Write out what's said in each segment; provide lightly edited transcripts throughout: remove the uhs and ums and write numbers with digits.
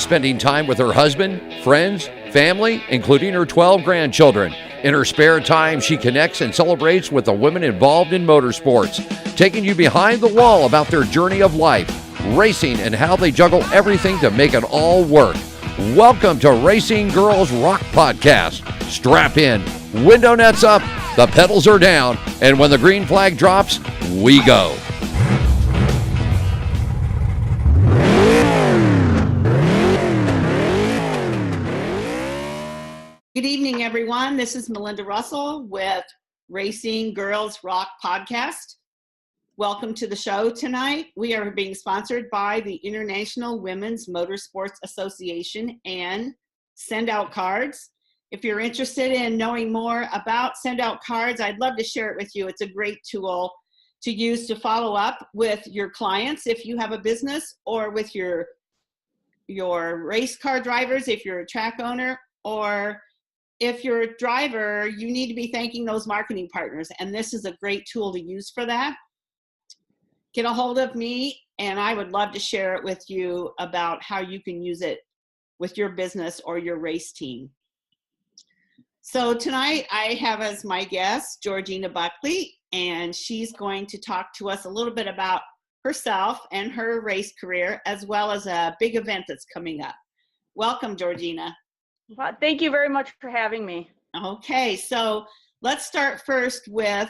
spending time with her husband, friends, family, including her 12 grandchildren. In her spare time, she connects and celebrates with the women involved in motorsports, taking you behind the wall about their journey of life, racing, and how they juggle everything to make it all work. Welcome to Racing Girls Rock Podcast. Strap in, window nets up, the pedals are down, and when the green flag drops, we go. Good evening, everyone. This is Melinda Russell with Racing Girls Rock Podcast. Welcome to the show tonight. We are being sponsored by the International Women's Motorsports Association and Send Out Cards. If you're interested in knowing more about Send Out Cards, I'd love to share it with you. It's a great tool to use to follow up with your clients if you have a business, or with your race car drivers if you're a track owner, or if you're a driver, you need to be thanking those marketing partners, and this is a great tool to use for that. Get a hold of me, and I would love to share it with you about how you can use it with your business or your race team. So tonight I have as my guest Georgina Buckley, and she's going to talk to us a little bit about herself and her race career, as well as a big event that's coming up. Welcome, Georgina. Well, thank you very much for having me. Okay, so let's start first with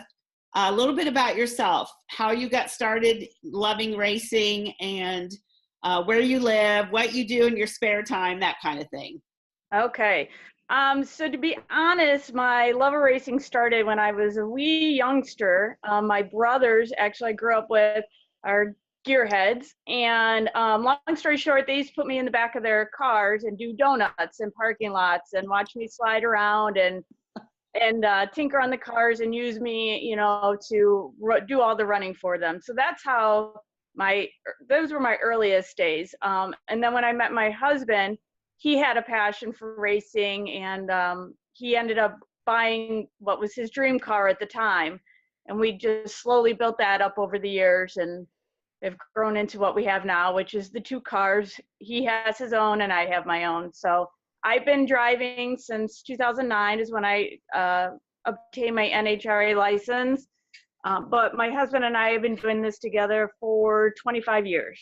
a little bit about yourself, how you got started loving racing, and where you live, what you do in your spare time, that kind of thing. Okay, so to be honest, my love of racing started when I was a wee youngster. My brothers, actually I grew up with, are gearheads, and long story short, they used to put me in the back of their cars and do donuts in parking lots and watch me slide around and tinker on the cars and use me, you know, to do all the running for them. So that's how those were my earliest days. And then when I met my husband, he had a passion for racing, and he ended up buying what was his dream car at the time, and we just slowly built that up over the years, and have grown into what we have now, which is the two cars. He has his own and I have my own. So I've been driving since 2009 is when I obtained my NHRA license. But my husband and I have been doing this together for 25 years.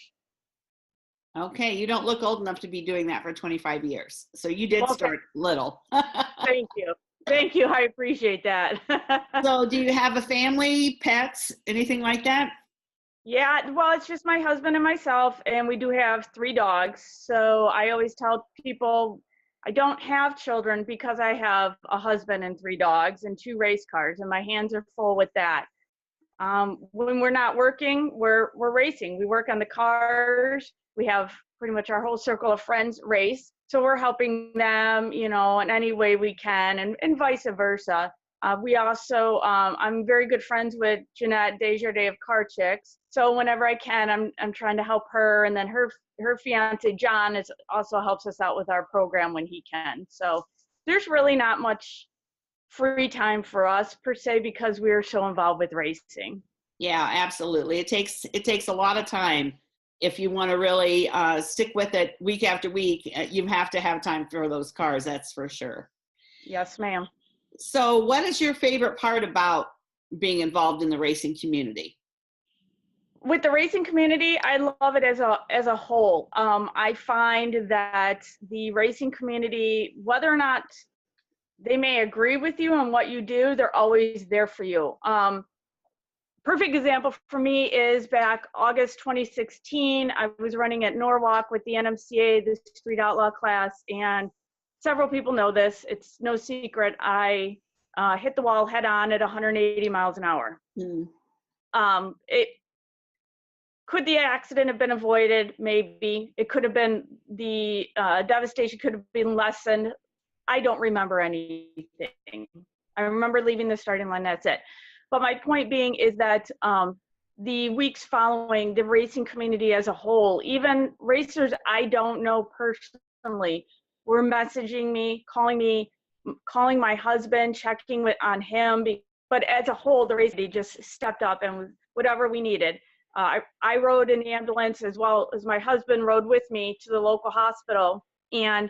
Okay, you don't look old enough to be doing that for 25 years. So you did start little. Thank you. Thank you. I appreciate that. So do you have a family, pets, anything like that? Yeah, well, it's just my husband and myself, and we do have 3 dogs. So I always tell people I don't have children because I have a husband and 3 dogs and 2 race cars, and my hands are full with that. When we're not working, we're racing. We work on the cars. We have pretty much our whole circle of friends race. So we're helping them, you know, in any way we can, and vice versa. We also, I'm very good friends with Jeanette Desjardins of Car Chicks. So whenever I can, I'm trying to help her. And then her fiance, John, also helps us out with our program when he can. So there's really not much free time for us per se, because we are so involved with racing. Yeah, absolutely. It takes a lot of time. If you want to really stick with it week after week, you have to have time for those cars. That's for sure. Yes, ma'am. So what is your favorite part about being involved in the racing community? With the racing community, I love it as a whole. I find that the racing community, whether or not they may agree with you on what you do, they're always there for you. Perfect example for me is back August 2016, I was running at Norwalk with the NMCA, the street outlaw class, and several people know this, it's no secret, I hit the wall head on at 180 miles an hour. Could the accident have been avoided? Maybe. It could have been, the devastation could have been lessened. I don't remember anything. I remember leaving the starting line, that's it. But my point being is that the weeks following, the racing community as a whole, even racers I don't know personally, were messaging me, calling my husband, checking on him. But as a whole, the racing just stepped up and whatever we needed. I rode in the ambulance as well as my husband rode with me to the local hospital. And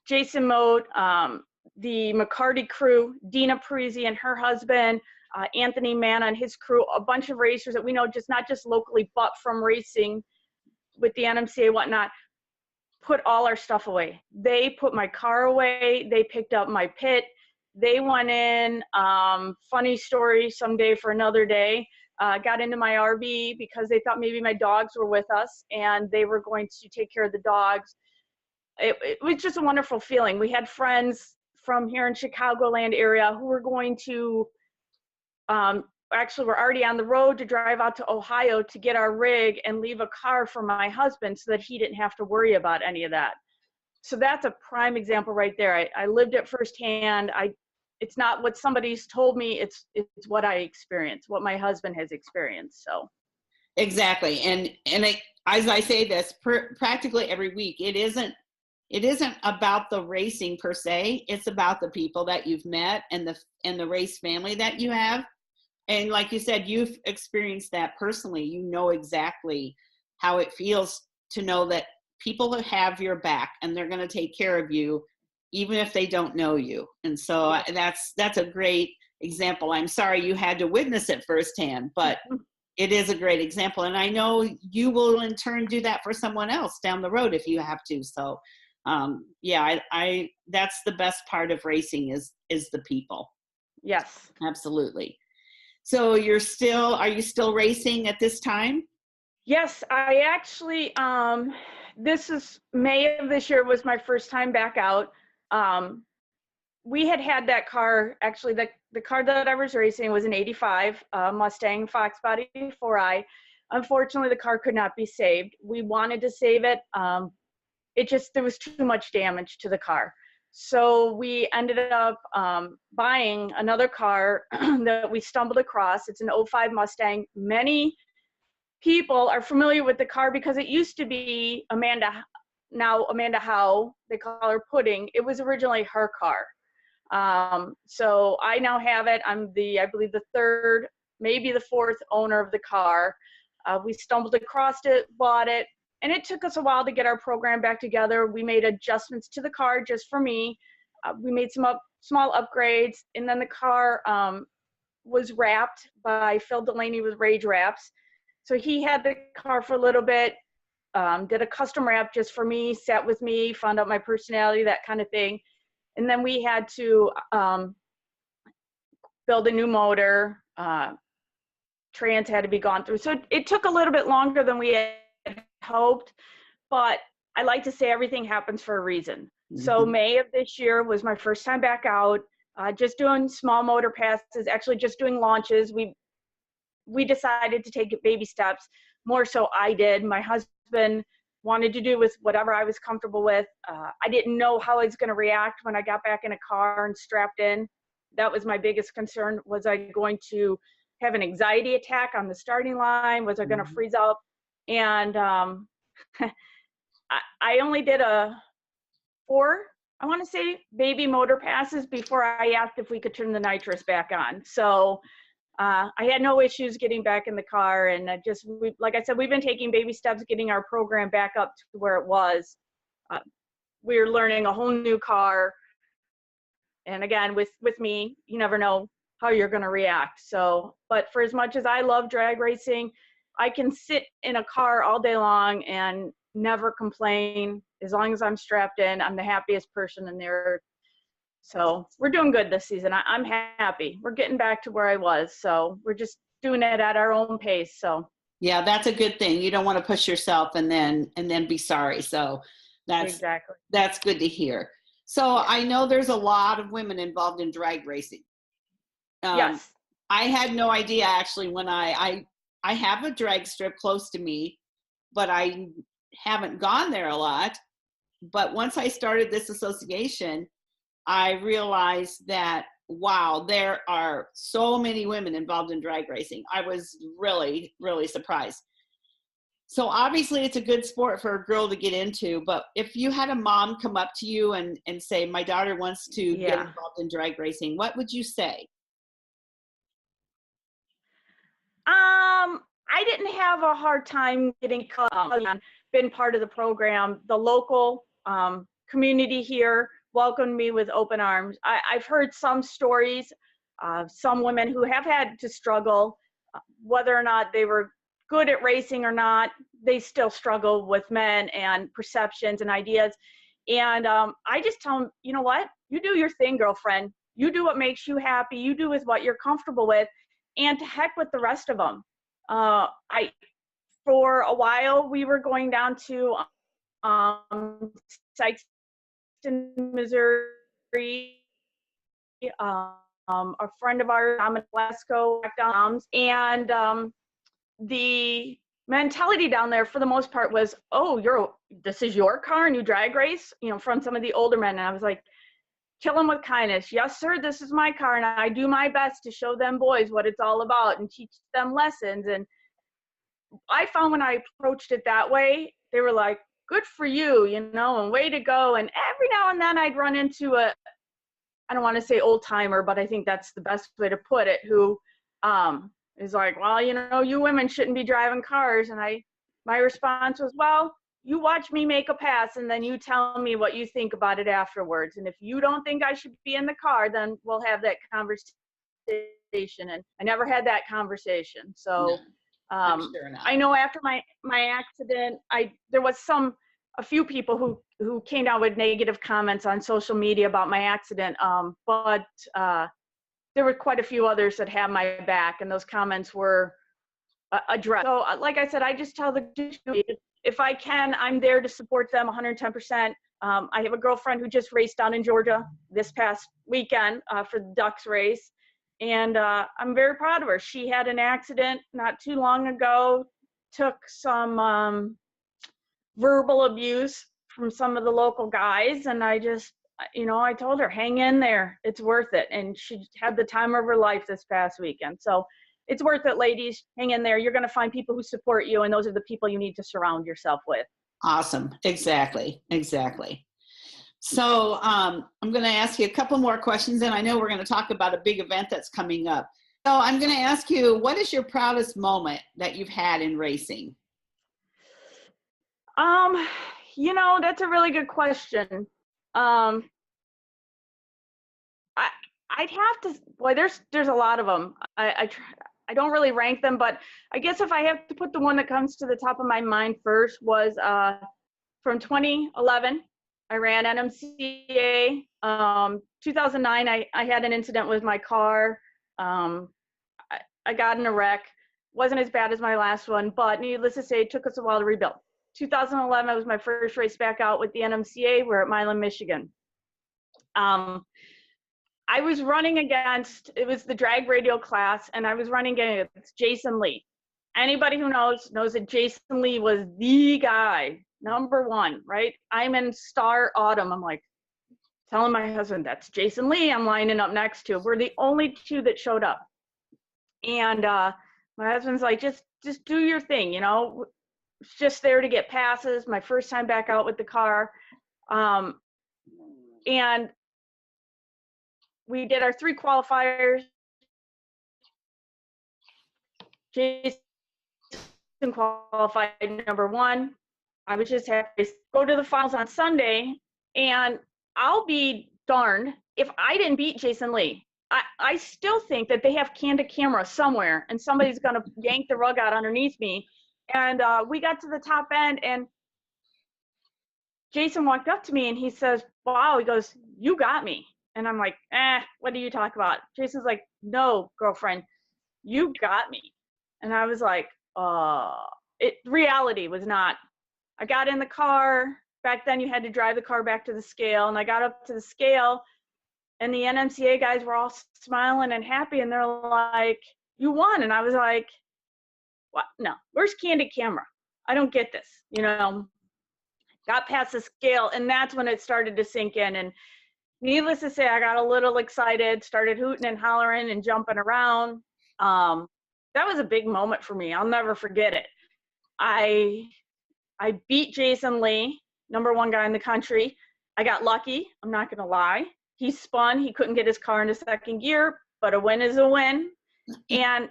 Jason Mote, the McCarty crew, Dina Parisi and her husband, Anthony Mann and his crew, a bunch of racers that we know, just not just locally, but from racing with the NMCA and whatnot, put all our stuff away. They put my car away. They picked up my pit. They went in, funny story someday for another day, got into my RV because they thought maybe my dogs were with us and they were going to take care of the dogs. It was just a wonderful feeling. We had friends from here in Chicagoland area who were going to, actually we're already on the road to drive out to Ohio to get our rig and leave a car for my husband so that he didn't have to worry about any of that. So that's a prime example right there. I lived it firsthand. It's not what somebody's told me, it's what I experienced, what my husband has experienced. So exactly. And as I say this practically every week, it isn't about the racing per se. It's about the people that you've met and the race family that you have. And like you said, you've experienced that personally. You know exactly how it feels to know that people have your back and they're going to take care of you even if they don't know you. And so that's a great example. I'm sorry you had to witness it firsthand, but it is a great example. And I know you will in turn do that for someone else down the road if you have to. So I that's the best part of racing is the people. yes. Absolutely. So are you still racing at this time? Yes, I actually, this is May of this year was my first time back out. We had that car, actually the car that I was racing was an 85 Mustang Fox Body 4i. Unfortunately, the car could not be saved. We wanted to save it. There was too much damage to the car. So we ended up buying another car that we stumbled across. It's an 05 Mustang. Many people are familiar with the car because it used to be Amanda Howe, they call her Pudding. It was originally her car. So I now have it. I'm I believe the third, maybe the fourth owner of the car. We stumbled across it, bought it, and it took us a while to get our program back together. We made adjustments to the car just for me. We made some small upgrades, and then the car was wrapped by Phil Delaney with Rage Wraps. So he had the car for a little bit, did a custom wrap just for me, sat with me, found out my personality, that kind of thing. And then we had to build a new motor. Trans had to be gone through. So it took a little bit longer than we had hoped, but I like to say everything happens for a reason. Mm-hmm. So May of this year was my first time back out, just doing small motor passes, actually just doing launches. We decided to take baby steps. More so I did. My husband wanted to do with whatever I was comfortable with. I didn't know how I was going to react when I got back in a car and strapped in. That was my biggest concern. Was I going to have an anxiety attack on the starting line? Was I going to freeze up? And I only did 4, I want to say, baby motor passes before I asked if we could turn the nitrous back on. So I had no issues getting back in the car, and like I said, we've been taking baby steps, getting our program back up to where it was. We're learning a whole new car, and again, with me, you never know how you're going to react. So, but for as much as I love drag racing, I can sit in a car all day long and never complain. As long as I'm strapped in, I'm the happiest person in there. So we're doing good this season. I'm happy. We're getting back to where I was. So we're just doing it at our own pace. So yeah, that's a good thing. You don't want to push yourself and then be sorry. So that's good to hear. So yeah. I know there's a lot of women involved in drag racing. Yes. I had no idea actually when I have a drag strip close to me, but I haven't gone there a lot. But once I started this association, I realized that, wow, there are so many women involved in drag racing. I was really, really surprised. So obviously it's a good sport for a girl to get into, but if you had a mom come up to you and say, my daughter wants to get involved in drag racing, what would you say? I didn't have a hard time getting been part of the program. The local community here welcomed me with open arms. I've heard some stories of some women who have had to struggle, whether or not they were good at racing or not, they still struggle with men and perceptions and ideas. And I just tell them, you know what? You do your thing, girlfriend. You do what makes you happy. You do with what you're comfortable with, and to heck with the rest of them. For a while, we were going down to Sykeston, Missouri. A friend of ours, I'm in Glasgow, and the mentality down there for the most part was, oh, this is your car and you drag race, from some of the older men. And I was like, kill them with kindness. Yes, sir, this is my car, and I do my best to show them boys what it's all about and teach them lessons. And I found when I approached it that way, they were like, good for you, and way to go. And every now and then I'd run into I don't want to say old timer, but I think that's the best way to put it, who is like, well, you women shouldn't be driving cars. And my response was, well, you watch me make a pass and then you tell me what you think about it afterwards. And if you don't think I should be in the car, then we'll have that conversation. And I never had that conversation. So sure I know after my accident, there was a few people who came down with negative comments on social media about my accident, but there were quite a few others that had my back, and those comments were addressed. So like I said, I just tell if I can, I'm there to support them 110%. I have a girlfriend who just raced down in Georgia this past weekend for the Ducks race, and I'm very proud of her. She had an accident not too long ago, took some verbal abuse from some of the local guys, and I just, I told her, hang in there, it's worth it. And she had the time of her life this past weekend. So it's worth it, ladies. Hang in there. You're going to find people who support you, and those are the people you need to surround yourself with. Awesome. Exactly. So I'm going to ask you a couple more questions, and I know we're going to talk about a big event that's coming up. So I'm going to ask you, what is your proudest moment that you've had in racing? That's a really good question. I'd have to, boy, there's a lot of them. I don't really rank them, but I guess if I have to put the one that comes to the top of my mind first was from 2011. I ran NMCA. 2009, I had an incident with my car. I got in a wreck. Wasn't as bad as my last one, but needless to say, it took us a while to rebuild. 2011 was my first race back out with the NMCA. We're at Milan, Michigan. I was running against, it was the drag radial class, and I was running against Jason Lee. Anybody who knows that Jason Lee was the guy, #1, right? I'm in Star Autumn. I'm like telling my husband, that's Jason Lee I'm lining up next to. We're the only two that showed up. And my husband's like, just do your thing, It's just there to get passes. My first time back out with the car. And we did our 3 qualifiers. Jason qualified #1. I was just happy to go to the finals on Sunday, and I'll be darned if I didn't beat Jason Lee. I still think that they have candid camera somewhere, and somebody's going to yank the rug out underneath me. And we got to the top end, and Jason walked up to me, and he says, wow, he goes, you got me. And I'm like, what do you talk about? Jason's like, no, girlfriend, you got me. And I was like, reality was not. I got in the car. Back then you had to drive the car back to the scale. And I got up to the scale, and the NMCA guys were all smiling and happy. And they're like, you won. And I was like, what? No, where's candid camera? I don't get this, Got past the scale, and that's when it started to sink in. And needless to say, I got a little excited, started hooting and hollering and jumping around. That was a big moment for me. I'll never forget it. I beat Jason Lee, #1 guy in the country. I got lucky. I'm not going to lie. He spun. He couldn't get his car into second gear, but a win is a win. And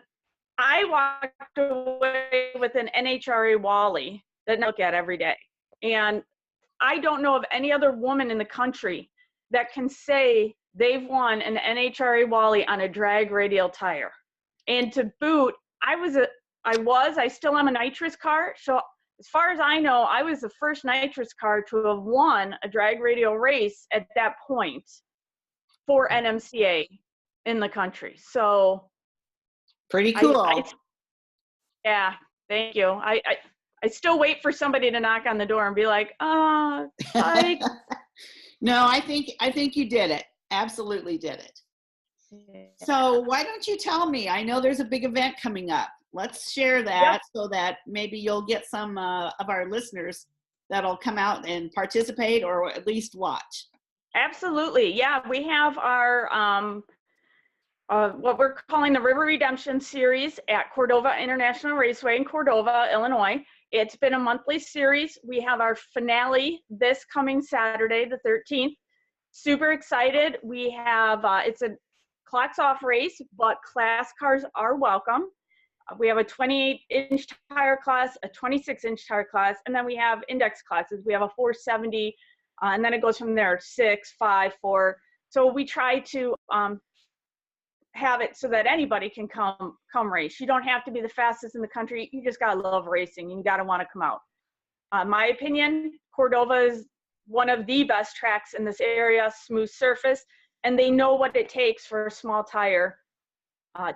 I walked away with an NHRA Wally that I look at every day. And I don't know of any other woman in the country that can say they've won an NHRA Wally on a drag radial tire. And to boot, I still am a nitrous car. So as far as I know, I was the first nitrous car to have won a drag radial race at that point for NMCA in the country. So Pretty cool. yeah, thank you. I still wait for somebody to knock on the door and be like, psych. No, I think you did it. Absolutely did it. Yeah. So why don't you tell me? I know there's a big event coming up. Let's share that so that maybe you'll get some of our listeners that'll come out and participate or at least watch. Absolutely. Yeah, we have our what we're calling the River Redemption Series at Cordova International Raceway in Cordova, Illinois. It's been a monthly series. We have our finale this coming Saturday, the 13th. Super excited. We have, it's a clocks off race, but class cars are welcome. We have a 28-inch tire class, a 26-inch tire class, and then we have index classes. We have a 470, and then it goes from there, 6, 5, 4. So we try to have it so that anybody can come race. You don't have to be the fastest in the country. You just gotta love racing. You gotta want to come out. My opinion, Cordova is one of the best tracks in this area, smooth surface, and they know what it takes for a small tire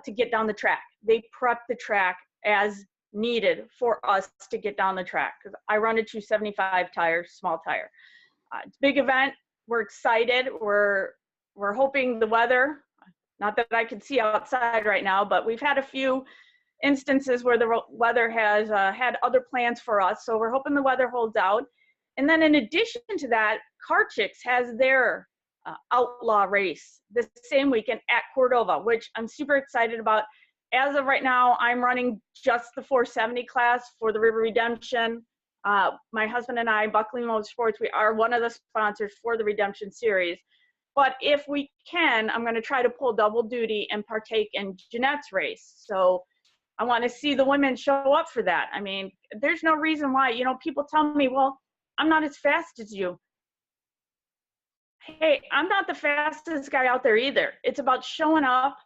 to get down the track. They prep the track as needed for us to get down the track. Because I run a 275 tire, small tire. It's a big event. We're excited. We're hoping the weather, not that I can see outside right now, but we've had a few instances where the weather has had other plans for us. So we're hoping the weather holds out. And then in addition to that, Car Chicks has their outlaw race this same weekend at Cordova, which I'm super excited about. As of right now, I'm running just the 470 class for the River Redemption. My husband and I, Buckley Motorsports, we are one of the sponsors for the Redemption Series. But if we can, I'm going to try to pull double duty and partake in Jeanette's race. So I want to see the women show up for that. I mean, there's no reason why, people tell me, well, I'm not as fast as you. Hey, I'm not the fastest guy out there either. It's about showing up,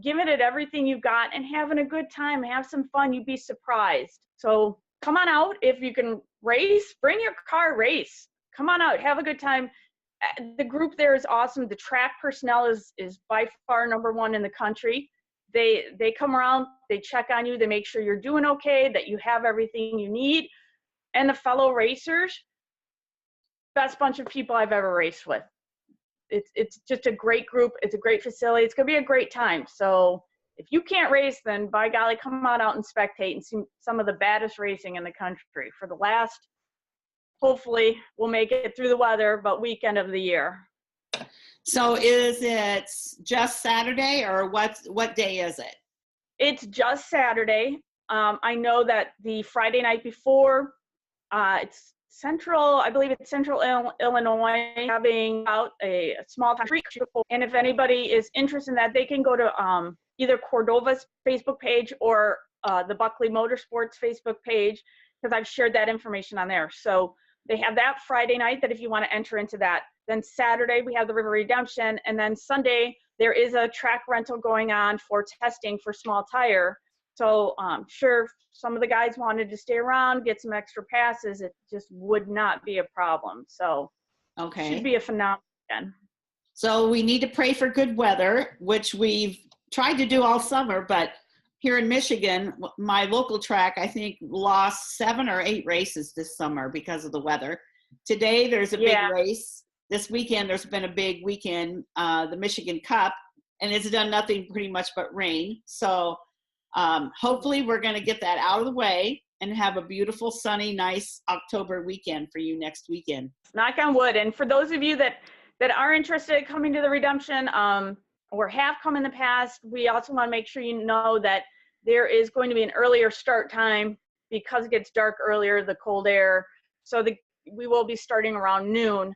giving it everything you've got, and having a good time, have some fun. You'd be surprised. So come on out. If you can race, bring your car, race. Come on out, have a good time. The group there is awesome. The track personnel is by far #1 in the country. They come around, they check on you, they make sure you're doing okay, that you have everything you need. And the fellow racers, best bunch of people I've ever raced with. It's just a great group. It's a great facility. It's gonna be a great time. So if you can't race, then by golly, come on out and spectate and see some of the baddest racing in the country for the last, hopefully we'll make it through the weather, but weekend of the year. So is it just Saturday, or what day is it? It's just Saturday. I know that the Friday night before, it's I believe it's Central Illinois, having out a small street. And if anybody is interested in that, they can go to either Cordova's Facebook page or the Buckley Motorsports Facebook page, because I've shared that information on there. So they have that Friday night, that if you want to enter into that. Then Saturday we have the River Redemption, and then Sunday there is a track rental going on for testing for small tire. So sure, some of the guys wanted to stay around, get some extra passes. It just would not be a problem. So okay, should be a phenomenal weekend. So we need to pray for good weather, which we've tried to do all summer, but here in Michigan, my local track, I think, lost 7 or 8 races this summer because of the weather. Today, there's a big race. This weekend, there's been a big weekend, the Michigan Cup, and it's done nothing pretty much but rain. So hopefully we're going to get that out of the way and have a beautiful, sunny, nice October weekend for you next weekend. Knock on wood. And for those of you that are interested in coming to the Redemption, or have come in the past, we also want to make sure you know that there is going to be an earlier start time because it gets dark earlier, the cold air. So we will be starting around noon.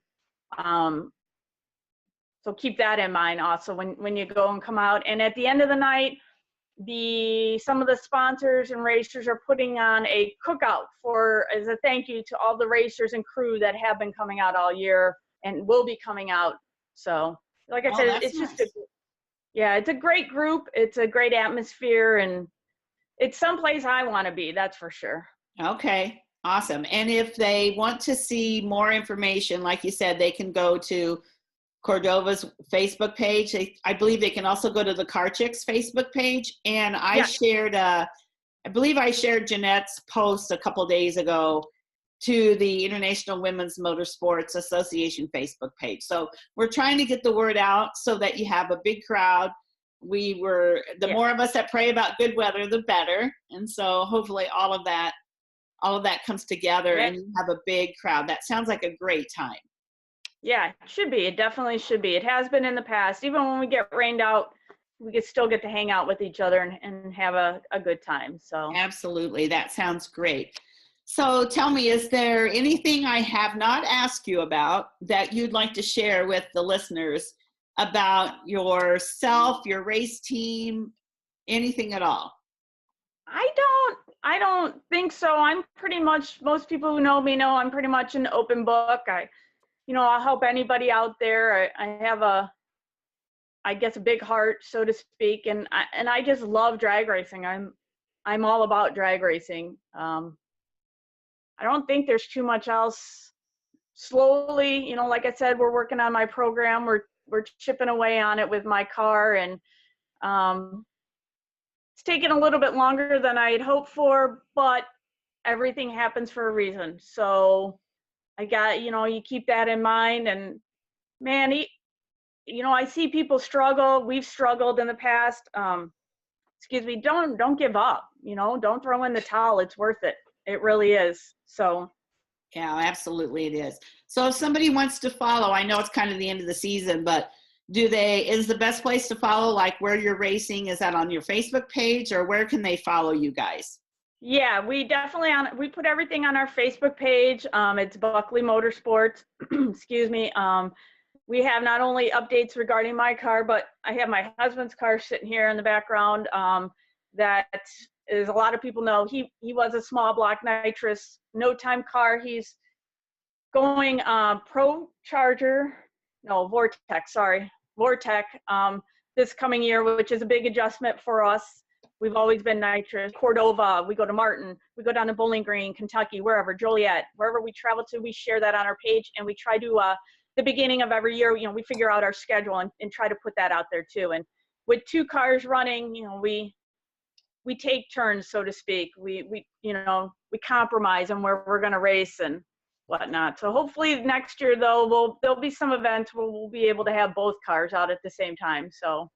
So keep that in mind also when you go and come out. And at the end of the night, some of the sponsors and racers are putting on a cookout as a thank you to all the racers and crew that have been coming out all year and will be coming out. So like I said, it's nice. just it's a great group. It's a great atmosphere, and it's someplace I want to be, that's for sure. Okay, awesome. And if they want to see more information, like you said, they can go to Cordova's Facebook page. I believe they can also go to the Car Chicks Facebook page. And I believe I shared Jeanette's post a couple days ago to the International Women's Motorsports Association Facebook page. So we're trying to get the word out so that you have a big crowd. More of us that pray about good weather, the better. And so hopefully all of that comes together and you have a big crowd. That sounds like a great time. Yeah, it should be. It definitely should be. It has been in the past. Even when we get rained out, we can still get to hang out with each other and have a good time. So absolutely. That sounds great. So tell me, is there anything I have not asked you about that you'd like to share with the listeners about yourself, your race team, anything at all? I don't think so. I'm pretty much, most people who know me know I'm pretty much an open book. I'll help anybody out there. I have a big heart, so to speak, and I just love drag racing. I'm all about drag racing. I don't think there's too much else. Slowly, like I said, we're working on my program. We're chipping away on it with my car, and it's taken a little bit longer than I had hoped for, but everything happens for a reason. So I got, you keep that in mind. And man, I see people struggle. We've struggled in the past. Don't give up, don't throw in the towel. It's worth it. It really is. So. Yeah, absolutely it is. So if somebody wants to follow, I know it's kind of the end of the season, but is the best place to follow, like where you're racing, is that on your Facebook page, or where can they follow you guys? Yeah, we put everything on our Facebook page. It's Buckley Motorsports. Excuse me. We have not only updates regarding my car, but I have my husband's car sitting here in the background. That is, a lot of people know he was a small block nitrous no time car. He's going Vortec this coming year, which is a big adjustment for us. We've always been nitrous. Cordova, we go to Martin, we go down to Bowling Green, Kentucky, wherever, Joliet, wherever we travel to, we share that on our page, and we try to, the beginning of every year, we figure out our schedule and try to put that out there too. And with two cars running, we take turns, so to speak. We compromise on where we're going to race and whatnot. So hopefully next year, though, there'll be some events where we'll be able to have both cars out at the same time. So.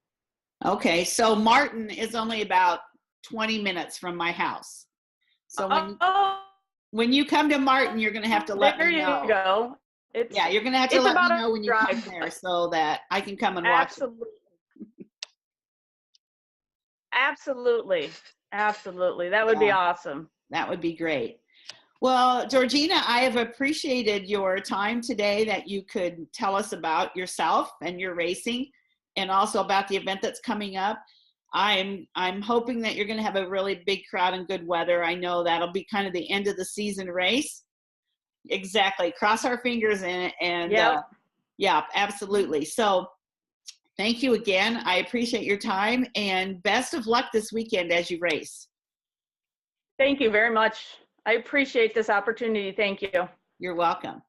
Okay, so Martin is only about 20 minutes from my house. So when you come to Martin, you're going to have to let me know. There you go. You're going to have to let me know when you come there so that I can come and watch it. Absolutely. That would be awesome. That would be great. Well, Georgina, I have appreciated your time today, that you could tell us about yourself and your racing, and also about the event that's coming up. I'm hoping that you're going to have a really big crowd and good weather. I know that'll be kind of the end of the season race. Exactly. Cross our fingers and yeah, absolutely. So thank you again. I appreciate your time, and best of luck this weekend as you race. Thank you very much. I appreciate this opportunity. Thank you. You're welcome.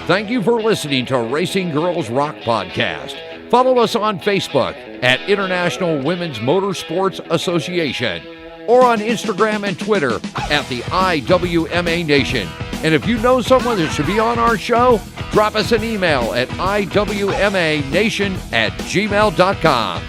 Thank you for listening to Racing Girls Rock Podcast. Follow us on Facebook at International Women's Motorsports Association, or on Instagram and Twitter at the IWMA Nation. And if you know someone that should be on our show, drop us an email at iwmanation@gmail.com.